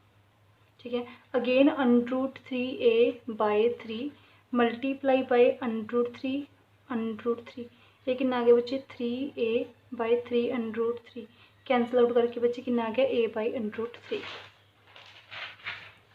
ठीक है। Again under 3a by 3 multiply by under 3 ये कितना आ गया बच्चे 3a by 3 under 3, cancel out करके बच्चे कितना आ गया a बाय अंडर 3।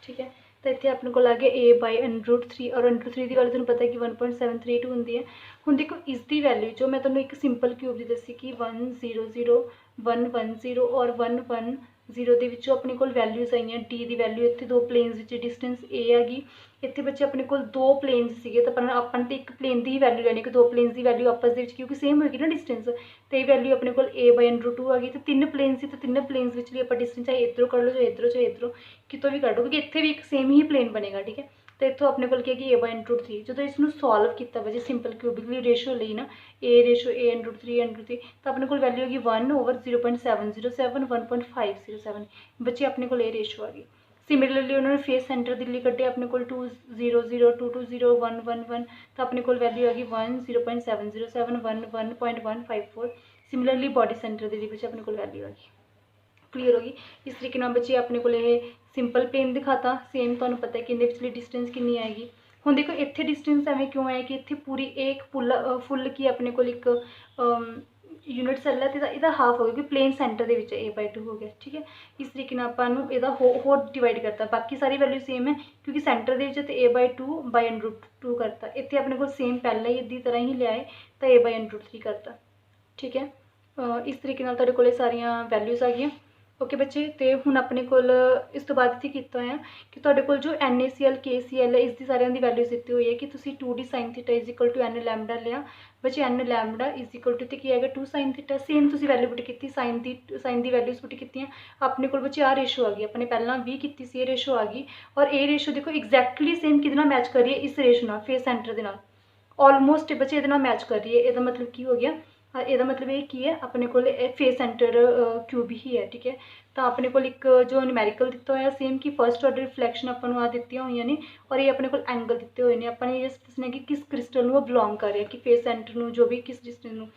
ठीक है। तो इतने अपने को आ गया a बाय अंडर 3 और अंडर 3 की वैल्यू तुहानूं पता है कि 1.732 होंगी है। हुण देखो इसकी वैल्यू जो मैं तुहानूं एक सिंपल क्यूब की दसी कि 100 110 और 110 दे विचों अपने कोल वैल्यूज़ आई हैं। डी की वैल्यू इत्थे दो प्लेन्स विच डिस्टेंस ए हैगी, इत्थे बच्चे अपने कोल दो प्लेन्स सीगे, तो अपन तो एक प्लेन की ही वैल्यू लैनी कि दो प्लेन्स की वैल्यू आपस दे विच क्योंकि सेम होएगी ना डिस्टेंस, तो ये वैल्यू अपने कोल a बाय अंडर 2 आ गई। तो 3 प्लेन सी, तो 3 प्लेन्स विचली आप डिस्टेंस चाहे इधरों कर लो, चाहे इधरों, चाहे इधरों कितों भी कर लो, क्योंकि इत्थे भी एक सेम ही प्लेन बनेगा। ठीक है। तो इतों अपने को क्या कि a बाय अंडर 3 जो इसनूं सॉल्व किया बच्चे सिंपल क्यूबिक रेशो ली ना, a रेशो a अंडर 3 तो अपने को वैल्यू होगी 1/0.707 1.507 बच्चे अपने को ये रेशो आ गई। सिमिलरली उन्होंने फेस सेंटर के लिए कटे अपने को 200 220 111, तो अपने को वैल्यू आ गई 1/0.707 1.154। सिमिलरली बॉडी सेंटर के लिए अपने को वैल्यू आ गई। क्लीयर होगी। इस तरीके बच्चे अपने को सिंपल प्लेन दिखाता, सेम तुहानूं पता है कि इहदे विचली डिस्टेंस कितनी आएगी। हुण देखो इत्थे डिस्टेंस एवें क्यों है कि इत्थे पूरी एक फुल की अपने को एक यूनिट सैल है, तो इहदा हाफ हो गया क्योंकि प्लेन सेंटर के विच a बाय 2 हो गया। ठीक है। इस तरीके आपां इहदा होर डिवाइड करता, बाकी सारी वैल्यू सेम है क्योंकि सेंटर के विच a बाय 2 बाय अंडर 2 करता। इत्थे अपने को सेम पहले ही इदी तरह ही लिया है, तो a बाय अंडर 3 करता। ठीक है। इस तरीके तुहाडे कोले सारियां वैल्यूज़ आ गई। ओके बच्चे, तो हुण अपने कोल इस तो बाद इत्थे कीता होया कि तुहाडे कोल जो NaCl KCl है इसकी सारियां दी वैल्यूज़ दित्ती हुई है कि तुसीं 2d sin theta is equal to n lambda लिया बच्चे, n lambda is equal to की है 2 sin थीटा। सेम तुसीं वैल्यू पुट की साइन दी वैल्यूज़ पुट की अपने कोल बच्चे आ रेशो आ गई, अपने पहला भी की सी रेशो आ गई और ये रेशो देखो एग्जैक्टली सेम कि मैच कर रही है इस रेशो नाल फेस सेंटर के नाल ऑलमोस्ट बच्चे ये मैच कर रही है। यदा मतलब की हो गया, यदा मतलब ये की है अपने को फेस सेंटर क्यूब ही है। ठीक है। तो अपने को एक जो न्यूमेरिकल दिता होया सेम कि फर्स्ट ऑर्डर रिफ्लैक्शन अपन आ दी हुई ने और ये अपने को एंगल दिते हुए हैं। अपने ये दसना कि किस क्रिस्टल में बिलोंग कर रहा है कि फेस सेंटर में जो भी किस डिस्टेंस में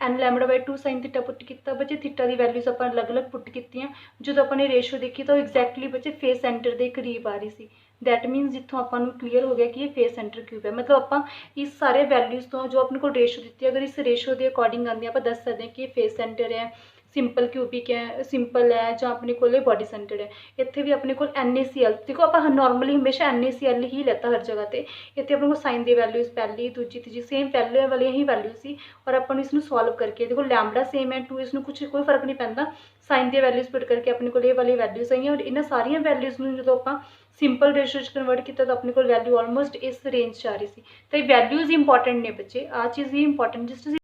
n lambda by 2 sin theta put किया बच्चे। थीटा की वैल्यूज़ अपन अलग अलग पुट की जो अपने रेशो देखी तो एग्जैक्टली बच्चे फेस सेंटर के करीब आ रही सी। दैट मीनस जितों अपन क्लीयर हो गया कि ये फेस सेंटर क्यूब है। मतलब आप इस सारे वैल्यूज़ तो जो अपने को रेशो दी अगर इस रेशो के अकॉर्डिंग आती आप दस सकते हैं कि फेस सेंटर है, सिंपल क्यूबिक है, सिंपल है, जो अपने को बॉडी सेंटर है। इतने भी अपने को NaCl देखो आप नॉर्मली हमेशा NaCl ही लेता हर जगह पर। इतने अपने को साइन दी वैल्यूज़ पहली दूजी तीजी सेम पहले वाली ही वैल्यू सी और अपन इसमें सॉल्व करके देखो लैमडा सेम है 2 इसमें कुछ कोई फर्क नहीं पैंता। साइन दी वैल्यूज़ पुट करके अपने को ये वाली वैल्यूज़ आई और इन्होंने सारिया वैल्यूज़ में जो आप सिंपल रेशो कन्वर्ट किया तो अपने को वैल्यू ऑलमोस्ट इस रेंज आ रही थी। तो ये वैल्यूज़ इंपॉर्टेंट ने बच्चे, आ चीज़ ही इंपॉर्टेंट जिस